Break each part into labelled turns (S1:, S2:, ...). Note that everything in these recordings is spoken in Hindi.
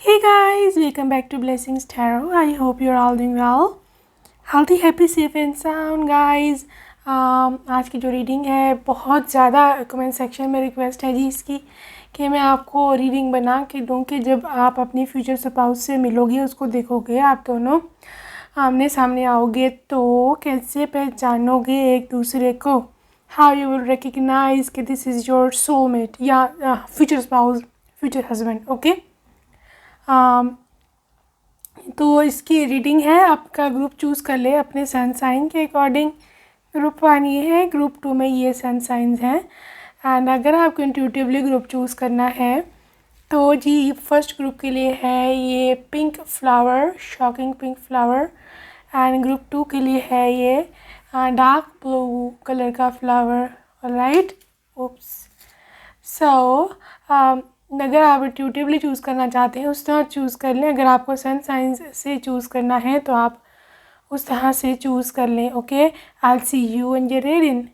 S1: Hey guys, welcome back to Blessings Tarot. I hope you're all doing well. Healthy, happy, safe and sound guys. आज की जो रीडिंग है बहुत ज़्यादा कमेंट सेक्शन में रिक्वेस्ट है जी इसकी कि मैं आपको रीडिंग बना के दूँ कि जब आप अपनी फ्यूचर स्पाउस से मिलोगे, उसको देखोगे, आप दोनों आमने सामने आओगे तो कैसे पहचानोगे एक दूसरे को. हाउ यू विल रिकग्नाइज कि दिस इज़ योर सोलमेट या future spouse, future husband. Okay, तो इसकी रीडिंग है. आपका ग्रुप चूज़ कर ले अपने सन साइन के अकॉर्डिंग. ग्रुप 1 ये है, ग्रुप 2 में ये सन साइंस हैं. एंड अगर आपको इंट्यूटिवली ग्रुप चूज़ करना है तो जी फर्स्ट ग्रुप के लिए है ये pink flower, shocking pink flower. And group 2 के लिए है ये डार्क ब्लू कलर का फ्लावर. Right, oops. सो अगर आप इंट्यूटिवली चूज़ करना चाहते हैं उस तरह चूज़ कर लें. अगर आपको सन साइंस से चूज़ करना है तो आप उस तरह से चूज़ कर लें. Okay, I see you in your reading.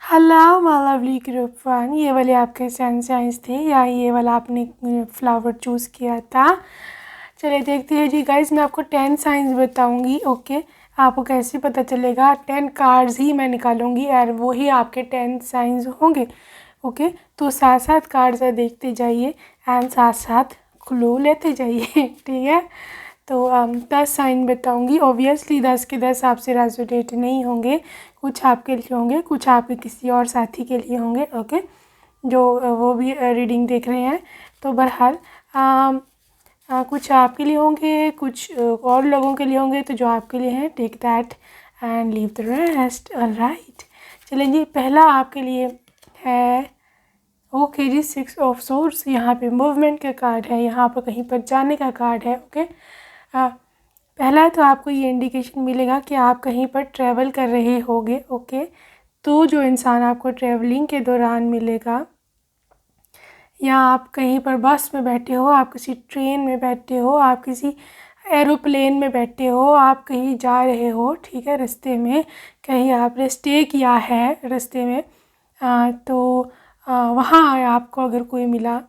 S1: Hello my lovely group 1, ये वाले आपके सन साइंस थे या ये वाला आपने फ्लावर चूज़ किया था. चलिए देखते हैं जी गाइस. मैं आपको 10 साइंस बताऊंगी. ओके, आपको कैसे पता चलेगा? 10 कार्ड्स ही मैं निकालूंगी और वही आपके 10 साइंस होंगे. ओके, तो साथ साथ कार्ड्स देखते जाइए एंड साथ साथ क्लू लेते जाइए. ठीक है, तो 10 साइन बताऊंगी. ऑब्वियसली 10 के 10 आपसे रेजोनेट नहीं होंगे. कुछ आपके लिए होंगे, कुछ आपके किसी और साथी के लिए होंगे. ओके, जो वो भी रीडिंग देख रहे हैं. तो बहरहाल कुछ आपके लिए होंगे, कुछ और लोगों के लिए होंगे. तो जो आपके लिए हैं take that and leave the rest. Alright, चलिए जी. पहला आपके लिए है ओके जी 6 ऑफ सोर्स. यहाँ पे मूवमेंट का कार्ड है, यहाँ पर कहीं पर जाने का कार्ड है. ओके, पहला तो आपको ये इंडिकेशन मिलेगा कि आप कहीं पर ट्रैवल कर रहे होगे. ओके, तो जो इंसान आपको ट्रैवलिंग के दौरान मिलेगा, या आप कहीं पर बस में बैठे हो, आप किसी ट्रेन में बैठे हो, आप किसी एरोप्लेन में बैठे हो, आप कहीं जा रहे हो. ठीक है, रास्ते में कहीं आपने स्टे किया है रास्ते में, तो वहाँ आपको अगर कोई मिला.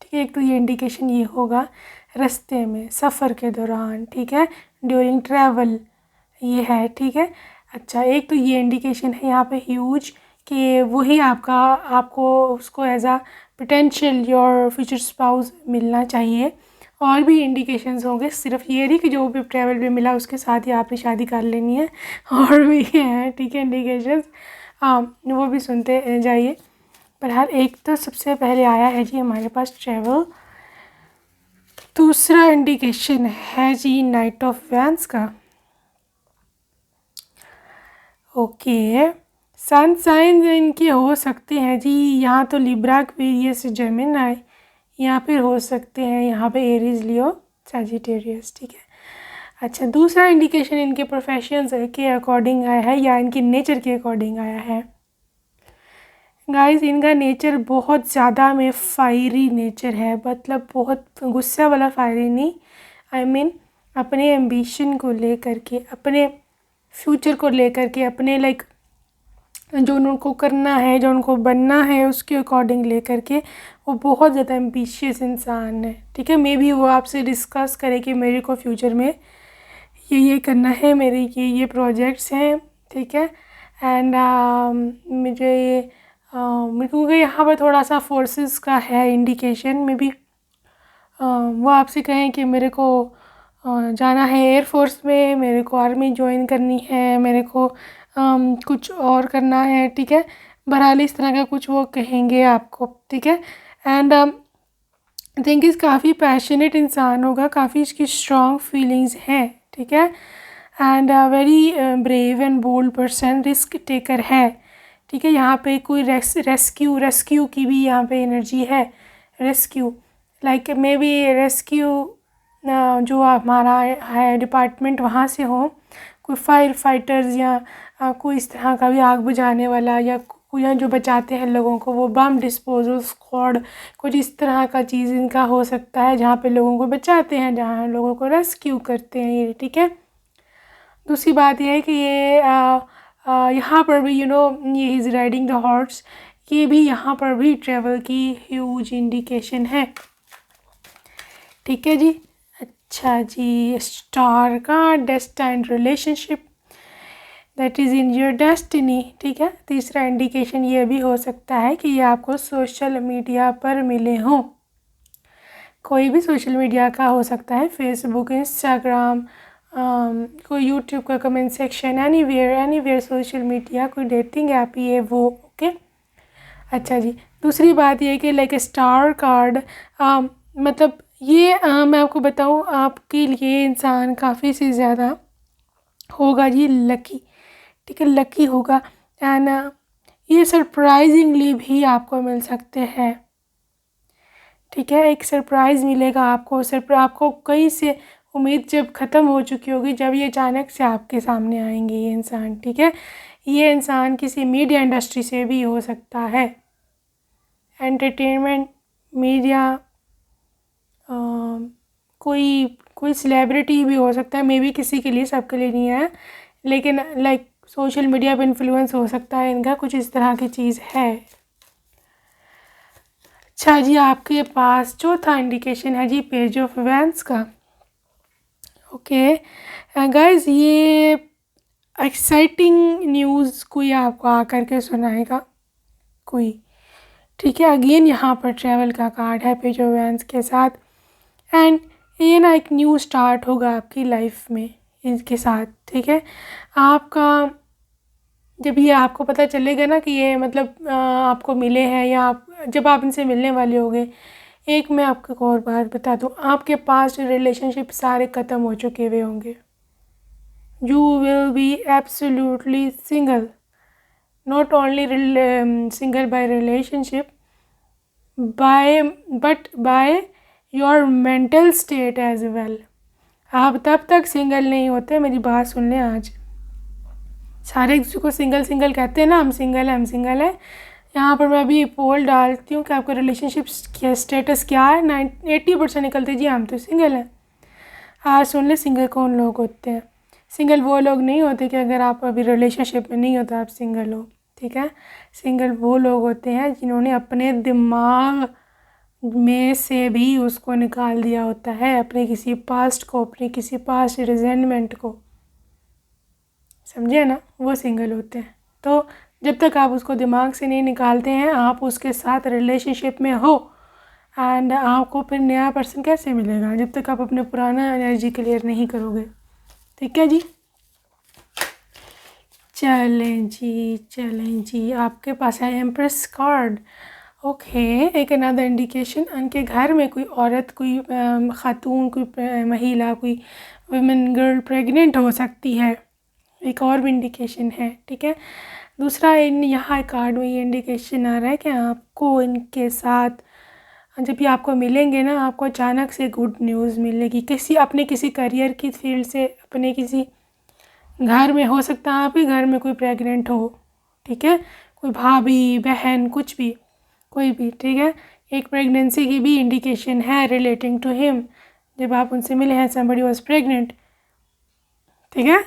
S1: ठीक है, एक तो ये इंडिकेशन ये होगा रास्ते में, सफ़र के दौरान. ठीक है, ड्यूरिंग ट्रैवल ये है. ठीक है, अच्छा, एक तो ये इंडिकेशन है यहाँ पे ह्यूज कि वही आपको उसको as a potential your future spouse मिलना चाहिए. और भी इंडिकेशंस होंगे, सिर्फ ये नहीं कि जो भी ट्रैवल में मिला उसके साथ ही आपने शादी कर लेनी है. और भी हैं. ठीक है, इंडिकेशंस वो भी सुनते जाइए. पर हर एक तो सबसे पहले आया है जी हमारे पास ट्रैवल. दूसरा इंडिकेशन है जी नाइट ऑफ वैंस का. ओके, सन साइन इनके हो सकते हैं जी यहाँ तो लिब्रा, एक्वेरियस, जेमिनी, या फिर हो सकते हैं यहाँ पे एरीज, लियो, सैजिटेरियस. ठीक है, अच्छा, दूसरा इंडिकेशन इनके प्रोफेशंस के अकॉर्डिंग आया है या इनके नेचर के अकॉर्डिंग आया है. गाइस, इनका नेचर बहुत ज़्यादा में फायरी नेचर है. मतलब बहुत गुस्सा वाला फायरी नहीं, आई मीन अपने एम्बिशन को लेकर के, अपने फ्यूचर को लेकर के, अपने लाइक जो उनको करना है, जो उनको बनना है उसके अकॉर्डिंग लेकर के वो बहुत ज़्यादा एम्बिशियस इंसान है. ठीक है, मे बी वो आपसे डिस्कस करे कि मेरे को फ्यूचर में ये करना है, मेरे ये प्रोजेक्ट्स हैं. ठीक है, एंड मुझे ये क्योंकि यहाँ पर थोड़ा सा फोर्सेस का है इंडिकेशन. में भी वो आपसे कहें कि मेरे को जाना है एयरफोर्स में, मेरे को आर्मी ज्वाइन करनी है, मेरे को कुछ और करना है. ठीक है, बहरहाल इस तरह का कुछ वो कहेंगे आपको. ठीक है, एंड थिंक इस काफ़ी पैशनेट इंसान होगा, काफ़ी इसकी स्ट्रॉन्ग फीलिंग्स हैं. ठीक है, and very brave and bold person, risk taker है. ठीक है, यहाँ पे कोई रेस्क्यू की भी यहाँ पे एनर्जी है. Rescue like may be rescue जो हमारा है डिपार्टमेंट वहाँ से हो, कोई फायर फाइटर्स या कोई इस तरह का भी आग बुझाने वाला, या या जो बचाते हैं लोगों को, वो बम डिस्पोजल स्क्वाड, कुछ इस तरह का चीज़ इनका हो सकता है, जहाँ पे लोगों को बचाते हैं, जहाँ लोगों को रेस्क्यू करते हैं ये, ठीक है। दूसरी बात यह है कि ये यहाँ पर भी ये इज़ राइडिंग द हॉर्स, ये भी यहाँ पर भी ट्रेवल की ह्यूज इंडिकेशन है, ठीक है जी। अच्छा जी, स्टार का destined relationship, that is in your destiny, ठीक है। तीसरा इंडिकेशन ये भी हो सकता है कि ये आपको सोशल मीडिया पर मिले हों, कोई भी सोशल मीडिया का हो सकता है, फेसबुक, इंस्टाग्राम, कोई यूट्यूब का comment section, anywhere social media, कोई डेटिंग ऐप, ये वो, ओके। अच्छा जी, दूसरी बात ये कि लाइक स्टार कार्ड, मतलब ये मैं आपको बताऊँ, आपके लिए इंसान काफ़ी से ज़्यादा होगा जी लकी, ठीक है, लकी होगा। एंड ये सरप्राइजिंगली भी आपको मिल सकते हैं, ठीक है। एक सरप्राइज़ मिलेगा आपको, आपको कहीं से उम्मीद जब ख़त्म हो चुकी होगी, जब ये अचानक से आपके सामने आएंगे ये इंसान, ठीक है। ये इंसान किसी मीडिया इंडस्ट्री से भी हो सकता है, एंटरटेनमेंट, मीडिया, कोई सेलिब्रिटी भी हो सकता है, मे बी किसी के लिए, सबके लिए नहीं है, लेकिन लाइक सोशल मीडिया पे इन्फ्लुएंस हो सकता है इनका, कुछ इस तरह की चीज़ है। अच्छा जी, आपके पास चौथा इंडिकेशन है जी पेज ऑफ वैंस का, ओके गाइज, ये एक्साइटिंग न्यूज़ कोई आपको आकर के सुनाएगा कोई, ठीक है। अगेन यहाँ पर ट्रैवल का कार्ड है पेज ऑफ वैंस के साथ, एंड ये ना एक न्यू स्टार्ट होगा आपकी लाइफ में इनके साथ, ठीक है। आपका जब ये आपको पता चलेगा ना कि ये मतलब आपको मिले हैं, या आप जब आप इनसे मिलने वाले होंगे, एक मैं आपको एक और बात बता दूँ, आपके पास रिलेशनशिप सारे ख़त्म हो चुके हुए होंगे, you will be absolutely single, not only single by relationship, but by your mental state as well. आप तब तक सिंगल नहीं होते, मेरी बात सुन लें आज, सारे किसी को सिंगल सिंगल कहते हैं ना, हम सिंगल हैं। यहाँ पर मैं अभी पोल डालती हूँ कि आपका रिलेशनशिप स्टेटस क्या है, 80% निकलते जी हम तो सिंगल हैं। आज सुन ले, सिंगल कौन लोग होते हैं? सिंगल वो लोग नहीं होते कि अगर आप अभी रिलेशनशिप में नहीं हो तो आप सिंगल हो, ठीक है। सिंगल वो लोग होते हैं जिन्होंने अपने दिमाग में से भी उसको निकाल दिया होता है, अपने किसी पास्ट को, अपने किसी पास्ट रिजेंटमेंट को, समझे ना, वो सिंगल होते हैं। तो जब तक आप उसको दिमाग से नहीं निकालते हैं, आप उसके साथ रिलेशनशिप में हो, एंड आपको फिर नया पर्सन कैसे मिलेगा जब तक आप अपने पुराना एनर्जी क्लियर नहीं करोगे, ठीक है जी। चलें जी, आपके पास है एम्प्रेस कार्ड, ओके। एक अनदर इंडिकेशन, उनके घर में कोई औरत, कोई खातून, कोई महिला, कोई वुमेन, गर्ल प्रेग्नेंट हो सकती है, एक और भी इंडिकेशन है, ठीक है। दूसरा यहाँ कार्ड में ये इंडिकेशन आ रहा है कि आपको इनके साथ जब ये आपको मिलेंगे ना, आपको अचानक से गुड न्यूज़ मिलेगी, किसी करियर की फील्ड से, अपने किसी घर में, हो सकता है आप ही घर में कोई प्रेग्नेंट हो, ठीक है, कोई भाभी बहन कुछ भी, कोई भी, ठीक है। एक प्रेगनेंसी की भी इंडिकेशन है रिलेटिंग टू हिम, जब आप उनसे मिले हैं, समबडी वाज प्रेग्नेंट, ठीक है।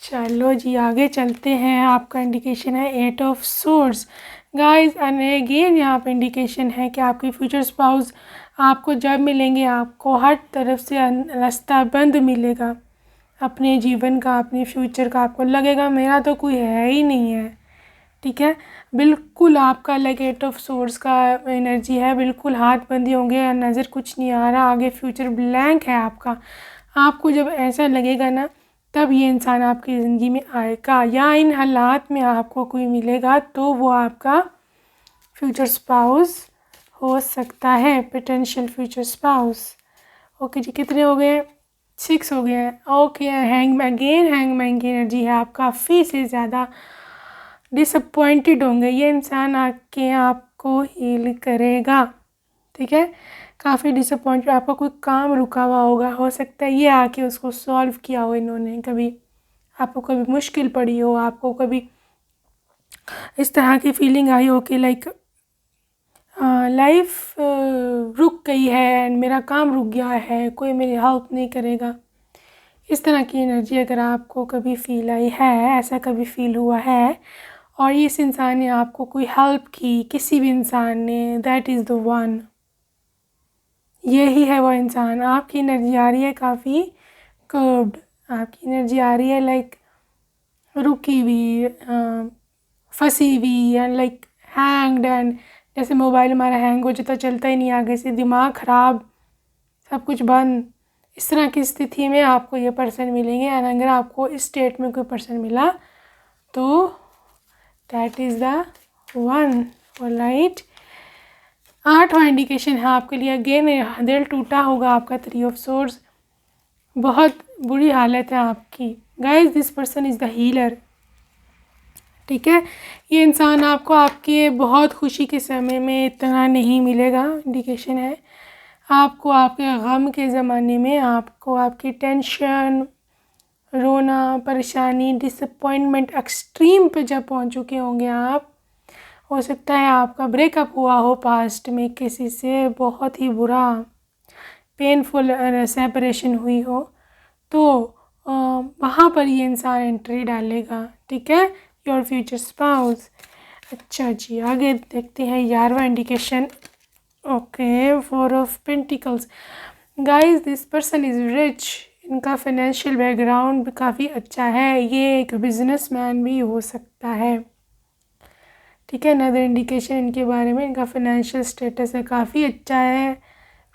S1: चलो जी, आगे चलते हैं। आपका इंडिकेशन है 8 of swords guys, and again यहाँ पे इंडिकेशन है कि आपके फ्यूचर स्पाउस आपको जब मिलेंगे, आपको हर तरफ से रास्ता बंद मिलेगा अपने जीवन का, अपने फ्यूचर का। आपको लगेगा मेरा तो कोई है ही नहीं है, ठीक है। बिल्कुल आपका लाइक 8 ऑफ सोर्ड्स का एनर्जी है, बिल्कुल हाथ बंदी होंगे, नज़र कुछ नहीं आ रहा, आगे फ्यूचर ब्लैंक है आपका। आपको जब ऐसा लगेगा ना, तब ये इंसान आपकी ज़िंदगी में आएगा, या इन हालात में आपको कोई मिलेगा, तो वो आपका फ्यूचर स्पाउस हो सकता है, पोटेंशियल फ्यूचर स्पाउस। ओके जी, कितने हो गए? 6 हो गए हैं, ओके। हैंगमैन की एनर्जी है, आप काफ़ी से ज़्यादा डिसअपॉइंटेड होंगे, ये इंसान आके आपको हील करेगा, ठीक है। काफ़ी डिसअपॉइंटेड, आपका कोई काम रुका हुआ होगा, हो सकता है ये आके उसको सॉल्व किया हो इन्होंने कभी, आपको कभी मुश्किल पड़ी हो, आपको कभी इस तरह की फीलिंग आई हो कि लाइक लाइफ रुक गई है एंड मेरा काम रुक गया है, कोई मेरी हेल्प नहीं करेगा, इस तरह की एनर्जी अगर आपको कभी फील आई है, ऐसा कभी फील हुआ है और इस इंसान ने आपको कोई हेल्प की, किसी भी इंसान ने, दैट इज़ द वन, यही है वो इंसान। आपकी एनर्जी आ रही है काफ़ी कर्व्ड, आपकी एनर्जी आ रही है लाइक रुकी हुई, फंसी हुई एंड लाइक हैंग्ड, एंड जैसे मोबाइल हमारा हैंग हो जाता, चलता ही नहीं आगे से, दिमाग ख़राब, सब कुछ बंद, इस तरह की स्थिति में आपको ये पर्सन मिलेंगे। एंड अगर आपको इस स्टेट में कोई पर्सन मिला तो that is the one. Alright, 8वां इंडिकेशन है आपके लिए। अगेन दिल टूटा होगा आपका, 3 ऑफ सोर्ड्स, बहुत बुरी हालत है आपकी। Guys, this person is the healer. ठीक है, ये इंसान आपको आपके बहुत खुशी के समय में इतना नहीं मिलेगा, इंडिकेशन है। आपको आपके गम के ज़माने में, आपको आपकी टेंशन, रोना, परेशानी, डिसअपॉइंटमेंट एक्सट्रीम पे जब पहुंच चुके होंगे आप, हो सकता है आपका ब्रेकअप हुआ हो पास्ट में किसी से, बहुत ही बुरा पेनफुल सेपरेशन हुई हो, तो वहाँ पर ये इंसान एंट्री डालेगा। ठीक है, योर फ्यूचर स्पाउस। अच्छा जी, आगे देखते हैं 11वां indication. Okay, 4 of pentacles. Guys, this person is rich, इनका फाइनेंशियल बैकग्राउंड भी काफ़ी अच्छा है, ये एक बिजनेसमैन भी हो सकता है। ठीक है, अनदर इंडिकेशन इनके बारे में, इनका फाइनेंशियल स्टेटस है काफ़ी अच्छा है,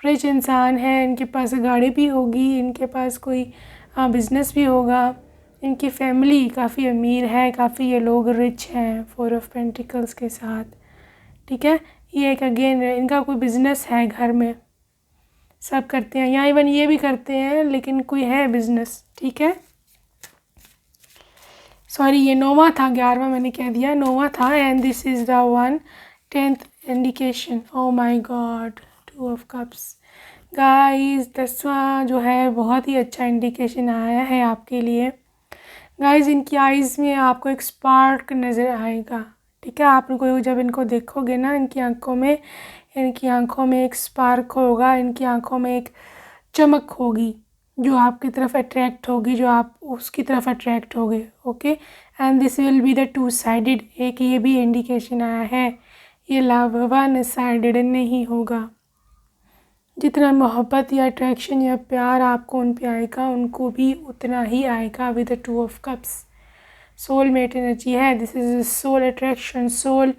S1: रिच इंसान है, इनके पास गाड़ी भी होगी, इनके पास कोई बिज़नेस भी होगा, इनकी फैमिली काफ़ी अमीर है, काफ़ी ये लोग रिच हैं 4 ऑफ पेंटिकल्स के साथ। ठीक है, ये एक अगेन इनका कोई बिज़नेस है, घर में सब करते हैं, यहाँ इवन ये भी करते हैं, लेकिन कोई है बिज़नेस। ठीक है, सॉरी ये 9वां था, 11वां मैंने कह दिया, 9वां था। And this is the one, 10th indication. Oh my god, 2 of cups. Guys, 10वां जो है बहुत ही अच्छा इंडिकेशन आया है आपके लिए। गाइस, इनकी आइज़ में आपको एक स्पार्क नज़र आएगा। ठीक है, आप लोग जब इनको देखोगे ना, इनकी आंखों में एक स्पार्क होगा, इनकी आंखों में एक चमक होगी जो आपकी तरफ अट्रैक्ट होगी, जो आप उसकी तरफ अट्रैक्ट होगे। Okay, and this will be the 2 sided. एक ये भी इंडिकेशन आया है, ये लव 1 साइडेड नहीं होगा। जितना मोहब्बत या अट्रैक्शन या प्यार आपको उन पे आएगा, उनको भी उतना ही आएगा with the 2 of cups. Soulmate energy है, this is soul attraction, soul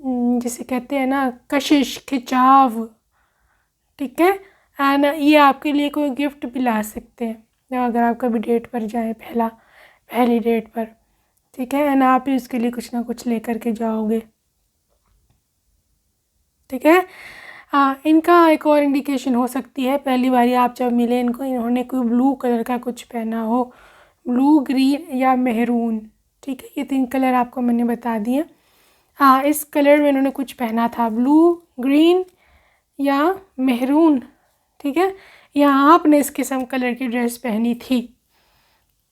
S1: जिसे कहते हैं ना कशिश, खिंचाव। ठीक है, एंड ये आपके लिए कोई गिफ्ट भी ला सकते हैं अगर आप कभी डेट पर जाएं, पहली डेट पर। ठीक है, एंड आप ही उसके लिए कुछ ना कुछ लेकर के जाओगे। ठीक है, इनका एक और इंडिकेशन हो सकती है, पहली बारी आप जब मिले इनको, इन्होंने कोई ब्लू कलर का कुछ पहना हो, ब्लू, ग्रीन या मेहरून। ठीक है, ये 3 कलर आपको मैंने बता दिए। हाँ, इस कलर में इन्होंने कुछ पहना था, ब्लू, ग्रीन या मेहरून। ठीक है, या आपने इस किस्म कलर की ड्रेस पहनी थी।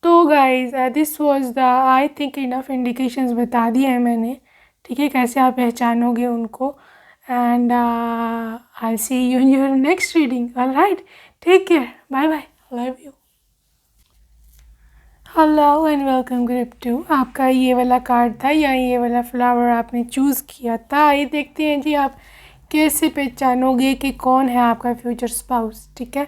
S1: तो guys, this was the, I think enough indications बता दिए हैं मैंने। ठीक है, कैसे आप पहचानोगे उनको। And I see you in your next reading. Alright, take care, bye bye, love you. Hello and welcome group 2। आपका ये वाला कार्ड था या ये वाला फ्लावर आपने चूज़ किया था। ये देखते हैं जी आप कैसे पहचानोगे कि कौन है आपका फ्यूचर स्पाउस। ठीक है,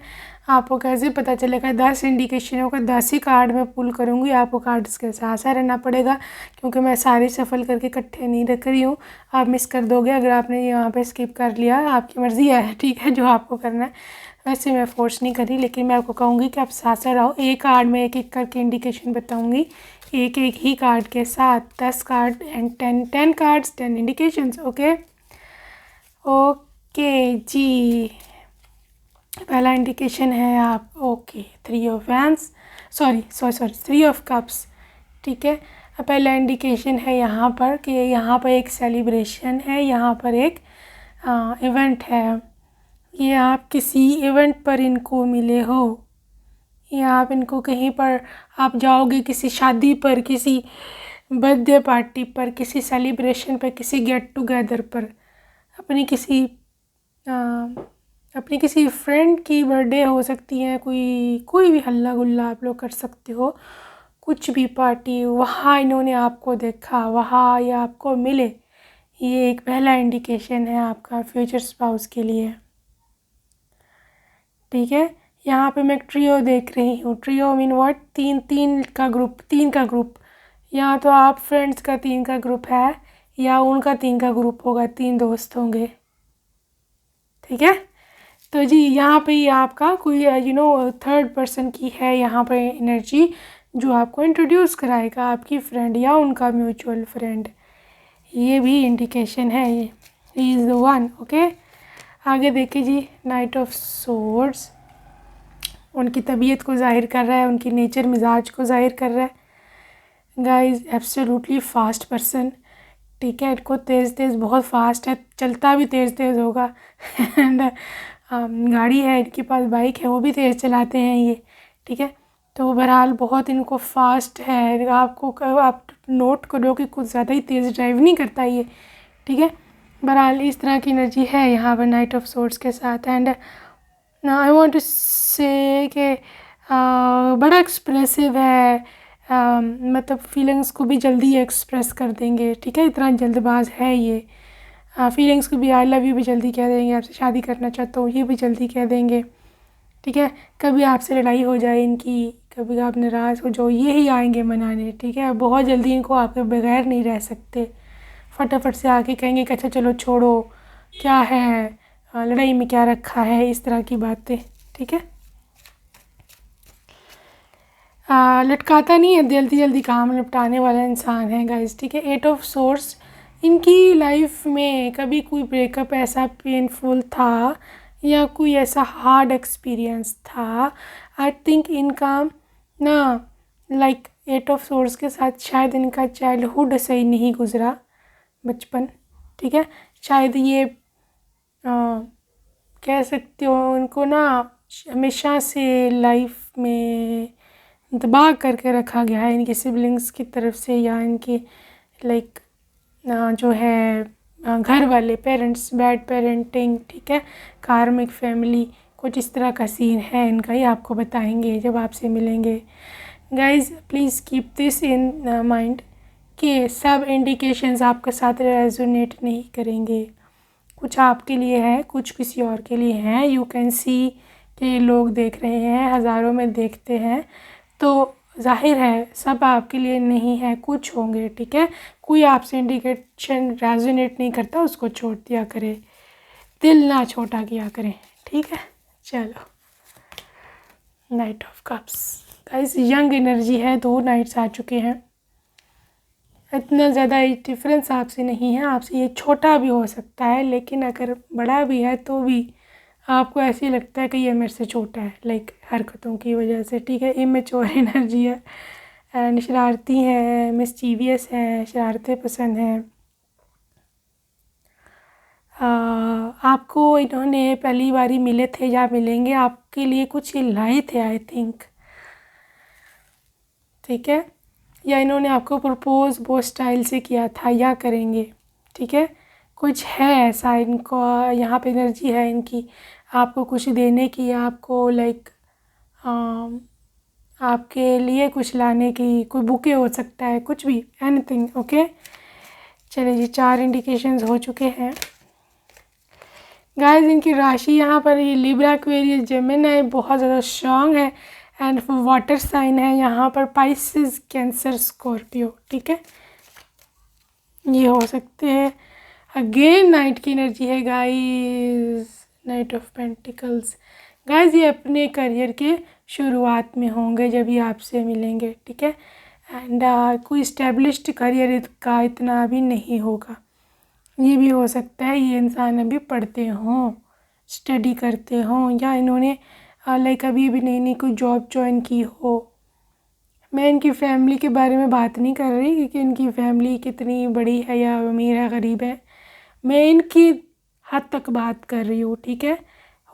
S1: आपको कैसे पता चलेगा। 10 इंडिकेशनों का 10 ही कार्ड मैं पुल करूँगी, आपको कार्ड्स के साथ रहना पड़ेगा क्योंकि मैं सारे सफल करके इकट्ठे नहीं रख रही हूँ। आप मिस कर दोगे अगर आपने यहाँ पे स्किप कर लिया, आपकी मर्ज़ी है। ठीक है, जो आपको करना है, वैसे मैं फोर्स नहीं करी, लेकिन मैं आपको कहूँगी कि आप साथ साथ रहो। एक कार्ड में एक एक करके इंडिकेशन बताऊँगी, एक एक ही कार्ड के साथ 10 card and 10 cards 10 indications. Okay okay जी, पहला इंडिकेशन है आप, okay, 3 of wands, sorry 3 of cups. ठीक है, पहला इंडिकेशन है यहाँ पर कि यहाँ पर एक सेलिब्रेशन है, यहाँ पर एक इवेंट है, ये आप किसी इवेंट पर इनको मिले हो, या आप इनको कहीं पर आप जाओगे, किसी शादी पर, किसी बर्थडे पार्टी पर, किसी सेलिब्रेशन पर, किसी गेट टुगेदर पर, अपनी किसी अपनी किसी फ्रेंड की बर्थडे हो सकती है, कोई भी हल्ला गुल्ला आप लोग कर सकते हो, कुछ भी पार्टी, वहाँ इन्होंने आपको देखा, वहाँ ये आपको मिले, ये एक पहला इंडिकेशन है आपका फ्यूचर स्पाउस के लिए। ठीक है, यहाँ पे मैं ट्रियो देख रही हूँ। Trio mean what? तीन का ग्रुप। यहाँ तो आप फ्रेंड्स का 3 का ग्रुप है, या उनका 3 का ग्रुप होगा, 3 दोस्त होंगे। ठीक है, तो जी यहाँ पे ये आपका कोई थर्ड पर्सन की है यहाँ पे एनर्जी, जो आपको इंट्रोड्यूस कराएगा आपकी फ्रेंड या उनका म्यूचुअल फ्रेंड। ये भी इंडिकेशन है, ये इज़ द वन। ओके, आगे देखिए जी, नाइट ऑफ सोर्ड्स उनकी तबीयत को ज़ाहिर कर रहा है, उनकी नेचर मिजाज को ज़ाहिर कर रहा है। Guys absolutely fast person. ठीक है, इनको तेज़ बहुत फास्ट है, चलता भी तेज़ होगा एंड गाड़ी है इनके पास, बाइक है, वो भी तेज़ चलाते हैं ये। ठीक है, तो बहरहाल बहुत इनको फास्ट है। आप नोट करो कि कुछ ज़्यादा ही तेज़ ड्राइव नहीं करता ये। ठीक है, बहरहाल इस तरह की एनर्जी है यहाँ पर नाइट ऑफ सोर्ड्स के साथ। एंड आई वांट टू से कि बड़ा एक्सप्रेसिव है, मतलब फीलिंग्स को भी जल्दी एक्सप्रेस कर देंगे। ठीक है, इतना जल्दबाज है ये। फीलिंग्स को भी, आई लव यू भी जल्दी कह देंगे, आपसे शादी करना चाहता हूँ ये भी जल्दी कह देंगे। ठीक है, कभी आपसे लड़ाई हो जाए इनकी, कभी आप नाराज़ हो जाओ, ये ही आएंगे मनाने। ठीक है, बहुत जल्दी इनको आपके बगैर नहीं रह सकते, फटाफट से आके कहेंगे कि अच्छा चलो छोड़ो, क्या है, लड़ाई में क्या रखा है, इस तरह की बातें। ठीक है, लटकाता नहीं है, जल्दी जल्दी काम निपटाने वाला इंसान है गाइस। ठीक है, 8 ऑफ सोर्स, इनकी लाइफ में कभी कोई ब्रेकअप ऐसा पेनफुल था या कोई ऐसा हार्ड एक्सपीरियंस था, आई थिंक इनका ना, लाइक 8 ऑफ सोर्स के साथ शायद इनका चाइल्डहुड सही नहीं गुज़रा, बचपन। ठीक है, शायद ये कह सकते हो उनको ना हमेशा से लाइफ में दबा करके रखा गया है इनके सिबलिंग्स की तरफ से, या इनके लाइक जो है घर वाले पेरेंट्स, बैड पेरेंटिंग। ठीक है, कार्मिक फैमिली, कुछ इस तरह का सीन है इनका, ये आपको बताएंगे जब आपसे मिलेंगे। Guys please keep this in mind कि सब इंडिकेशंस आपके साथ रेजोनेट नहीं करेंगे, कुछ आपके लिए है, कुछ किसी और के लिए हैं। यू कैन सी कि लोग देख रहे हैं, हज़ारों में देखते हैं, तो जाहिर है सब आपके लिए नहीं है, कुछ होंगे। ठीक है, कोई आपसे इंडिकेशन रेजोनेट नहीं करता, उसको छोड़ दिया करे, दिल ना छोटा किया करें। ठीक है, चलो, night of cups guys, young energy है, 2 नाइट्स आ चुके हैं, इतना ज़्यादा डिफरेंस आपसे नहीं है, आपसे ये छोटा भी हो सकता है, लेकिन अगर बड़ा भी है तो भी आपको ऐसे ही लगता है कि ये मेरे से छोटा है, लाइक हरकतों की वजह से। ठीक है, इमेच्योर एनर्जी है एंड शरारती हैं, मिस्चीवियस हैं, शरारतें पसंद हैं। आपको इन्होंने पहली बारी मिले थे या मिलेंगे, आपके लिए कुछ लाए थे आई थिंक। ठीक है, या इन्होंने आपको प्रपोज़ वो स्टाइल से किया था या करेंगे। ठीक है, कुछ है ऐसा इनको, यहाँ पे एनर्जी है इनकी आपको कुछ देने की, आपको लाइक आपके लिए कुछ लाने की, कोई बुके हो सकता है, कुछ भी, एनीथिंग। ओके, चलिए जी, 4 इंडिकेशंस हो चुके हैं गाइस। इनकी राशि यहाँ पर ये लिब्रा, एक्वेरियस, जेमिनी बहुत ज़्यादा स्ट्रॉन्ग है एंड वाटर साइन है यहाँ पर, पाइसेस, कैंसर, स्कॉर्पियो। ठीक है, ये हो सकते हैं। अगेन नाइट की एनर्जी है guys, night of pentacles. Guys ये अपने करियर के शुरुआत में होंगे जब ये आपसे मिलेंगे। ठीक है, एंड कोई इस्टेब्लिश्ड करियर का इतना अभी नहीं होगा, ये भी हो सकता है ये इंसान अभी पढ़ते हों, स्टडी करते हों, या इन्होंने लाइक अभी नई नई कोई जॉब ज्वाइन की हो। मैं इनकी फैमिली के बारे में बात नहीं कर रही क्योंकि इनकी फैमिली कितनी बड़ी है या अमीर है, गरीब है, मैं इनकी हद तक बात कर रही हूँ। ठीक है,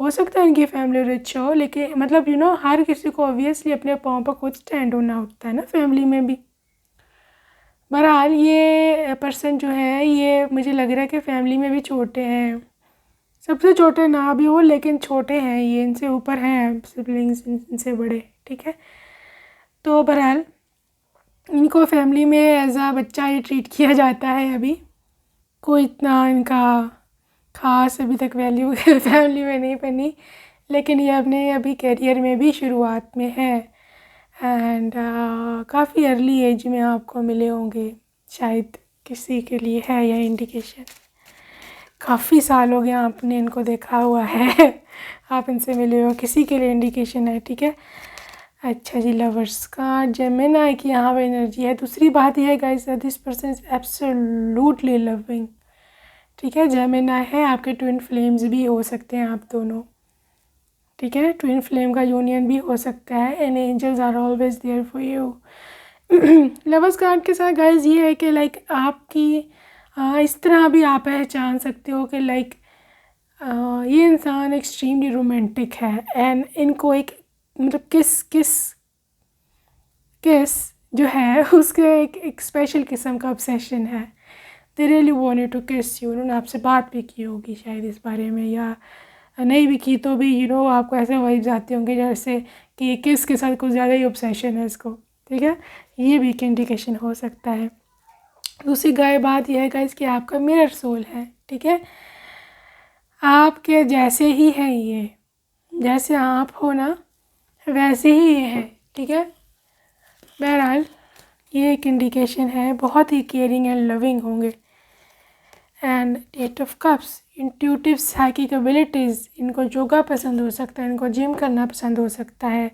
S1: हो सकता है उनकी फैमिली रिच हो, लेकिन मतलब हर किसी को ऑब्वियसली अपने पाँव पर खुद स्टैंड होना होता है ना फैमिली में भी। बहरहाल ये पर्सन जो है, ये मुझे लग रहा है कि फैमिली में भी छोटे हैं, सबसे छोटे ना भी हो लेकिन छोटे हैं ये, इनसे ऊपर हैं सिबलिंग्स इनसे बड़े, ठीक है। तो बहरहाल इनको फैमिली में एज आ बच्चा ही ट्रीट किया जाता है। अभी कोई इतना इनका ख़ास अभी तक वैल्यू फैमिली में नहीं बनी, लेकिन ये अपने अभी करियर में भी शुरुआत में है एंड काफ़ी अर्ली एज में आपको मिले होंगे, शायद किसी के लिए है यह इंडिकेशन। काफ़ी साल हो गए आपने इनको देखा हुआ है आप इनसे मिले हो, किसी के लिए इंडिकेशन है, ठीक है। अच्छा जी, लवर्स का जेमिनी की यहाँ पे एनर्जी है। दूसरी बात यह है guys, this person is absolutely loving, ठीक है। जेमिनी है, आपके ट्विन फ्लेम्स भी हो सकते हैं आप दोनों, ठीक है। ट्विन फ्लेम का यूनियन भी हो सकता है and angels are always there for you. Lovers card के साथ गाइस ये है कि लाइक आपकी इस तरह भी आप पहचान सकते हो कि लाइक ये इंसान एक्सट्रीमली रोमांटिक है एंड इनको एक मतलब किस जो है उसके एक स्पेशल किस्म का ऑब्सेशन है। दे रियली वांटेड टू किस यू। उन्होंने आपसे बात भी की होगी शायद इस बारे में, या नहीं भी की तो भी आपको ऐसे वाइब्स आते होंगे जैसे कि किस के साथ कुछ ज़्यादा ही ऑब्सेशन है इसको, ठीक है। ये भी एक इंडिकेशन हो सकता है। दूसरी बात यह है गाइस कि आपका मिरर सोल है, ठीक है। आपके जैसे ही हैं ये, जैसे आप हो ना वैसे ही ये है, ठीक है। बहरहाल ये एक इंडिकेशन है, बहुत ही केयरिंग एंड लविंग होंगे। And eight of cups, intuitive psychic abilities, इनको योगा पसंद हो सकता है, इनको जिम करना पसंद हो सकता है,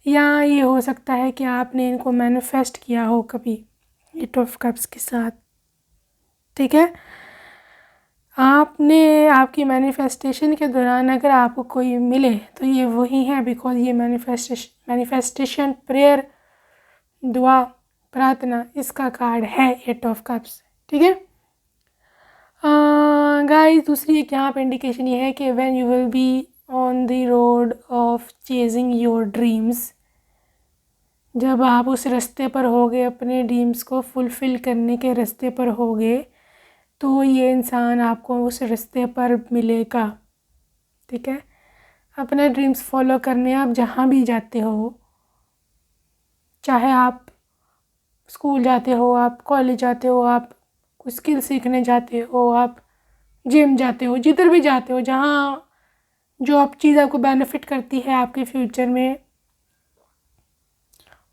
S1: या ये हो सकता है कि आपने इनको मैनिफेस्ट किया हो कभी एट ऑफ कप्स के साथ, ठीक है। आपने आपकी मैनिफेस्टेशन के दौरान अगर आपको कोई मिले तो ये वही है, बिकॉज ये मैनिफेस्टेशन प्रेयर दुआ प्रार्थना इसका कार्ड है एट ऑफ कप्स, ठीक है। गाइस दूसरी एक यहाँ पे इंडिकेशन ये है कि when you will be on the road of chasing your dreams, जब आप उस रास्ते पर होगे, अपने ड्रीम्स को फुलफ़िल करने के रास्ते पर होगे, तो ये इंसान आपको उस रास्ते पर मिलेगा, ठीक है। अपने ड्रीम्स फॉलो करने आप जहाँ भी जाते हो, चाहे आप स्कूल जाते हो, आप कॉलेज जाते हो, आप कुछ स्किल सीखने जाते हो, आप जिम जाते हो, जिधर भी जाते हो, जहाँ जो आप चीज़ आपको बेनिफिट करती है आपके फ्यूचर में,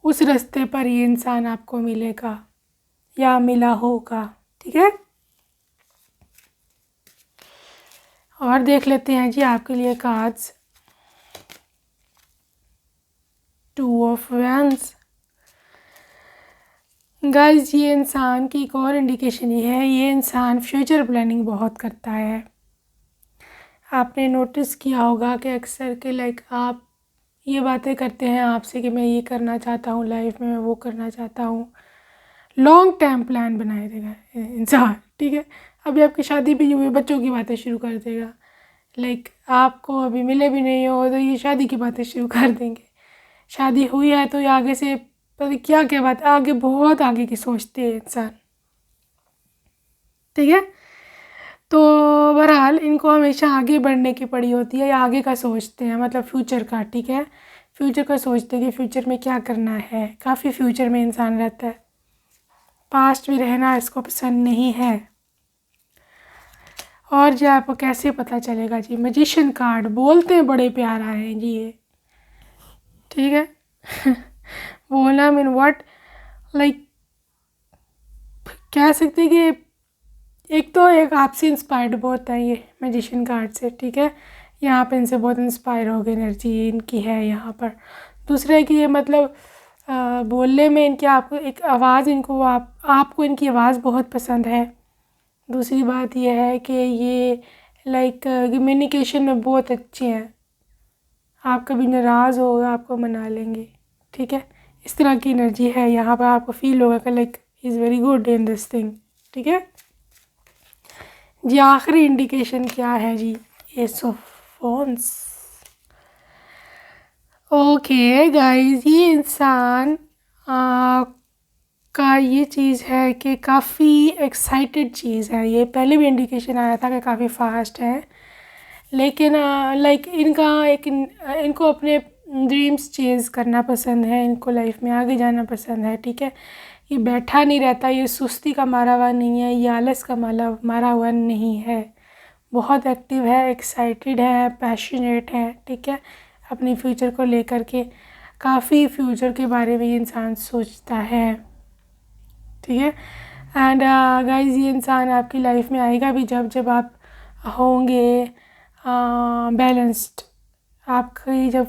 S1: उस रास्ते पर ये इंसान आपको मिलेगा या मिला होगा, ठीक है। और देख लेते हैं जी आपके लिए कार्ड्स। 2 of wands. गाइस ये इंसान की एक और इंडिकेशन ये है, ये इंसान फ्यूचर प्लानिंग बहुत करता है। आपने नोटिस किया होगा कि अक्सर के लाइक आप ये बातें करते हैं आपसे कि मैं ये करना चाहता हूँ लाइफ में, मैं वो करना चाहता हूँ। लॉन्ग टर्म प्लान बनाए देगा इंसान, ठीक है। अभी आपकी शादी भी हुई, बच्चों की बातें शुरू कर देगा, लाइक आपको अभी मिले भी नहीं हो तो ये शादी की बातें शुरू कर देंगे। शादी हुई है तो ये आगे से पता क्या क्या बात, आगे बहुत आगे की सोचते हैं इंसान, ठीक है। तो बहरहाल इनको हमेशा आगे बढ़ने की पड़ी होती है, या आगे का सोचते हैं, मतलब फ्यूचर का, ठीक है। फ्यूचर का सोचते हैं कि फ्यूचर में क्या करना है, काफ़ी फ्यूचर में इंसान रहता है। पास्ट में रहना इसको पसंद नहीं है। और जी आपको कैसे पता चलेगा जी, मैजिशियन कार्ड, बोलते हैं बड़े प्यार आ रहे हैं जी ये, ठीक है। बोलना मीन व्हाट, लाइक कह सकते हैं कि एक आपसे इंस्पायर्ड बहुत है ये मैजिशियन कार्ड से, ठीक है। यहाँ पे इनसे बहुत इंस्पायर हो गई, एनर्जी इनकी है यहाँ पर। दूसरा है कि ये मतलब बोलने में इनकी आपको एक आवाज़, इनको आपको इनकी आवाज़ बहुत पसंद है। दूसरी बात यह है कि ये लाइक कम्युनिकेशन में बहुत अच्छे हैं, आप कभी नाराज़ हो आपको मना लेंगे, ठीक है। इस तरह की एनर्जी है यहाँ पर, आपको फील होगा कि like is very good in this thing, ठीक है जी। आखिरी इंडिकेशन क्या है जी, ace of response. Okay guys, ये इंसान का ये चीज़ है कि काफ़ी एक्साइटेड चीज़ है। ये पहले भी इंडिकेशन आया था कि काफ़ी फास्ट है, लेकिन लाइक इनको अपने ड्रीम्स चेज़ करना पसंद है, इनको लाइफ में आगे जाना पसंद है, ठीक है। ये बैठा नहीं रहता, ये सुस्ती का मारा हुआ नहीं है, ये आलस का मारा हुआ नहीं है, बहुत एक्टिव है, एक्साइटेड है, पैशनेट है, ठीक है। अपने फ्यूचर को लेकर के काफ़ी फ्यूचर के बारे में ये इंसान सोचता है, ठीक है। एंड गाइस, ये इंसान आपकी लाइफ में आएगा भी जब आप होंगे बैलेंस्ड। आपकी जब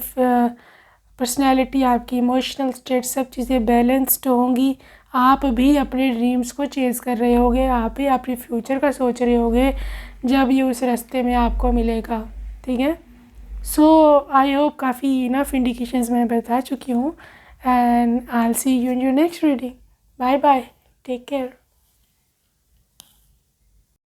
S1: पर्सनैलिटी, आपकी इमोशनल स्टेट, सब चीज़ें बैलेंस्ड होंगी, आप भी अपने ड्रीम्स को चेज़ कर रहे होगे, आप भी अपने फ्यूचर का सोच रहे होगे जब ये उस रास्ते में आपको मिलेगा, ठीक है। सो आई होप काफ़ी इनफ इंडिकेशंस मैं बता चुकी हूँ, and I will see you in your next reading. Bye bye, take care.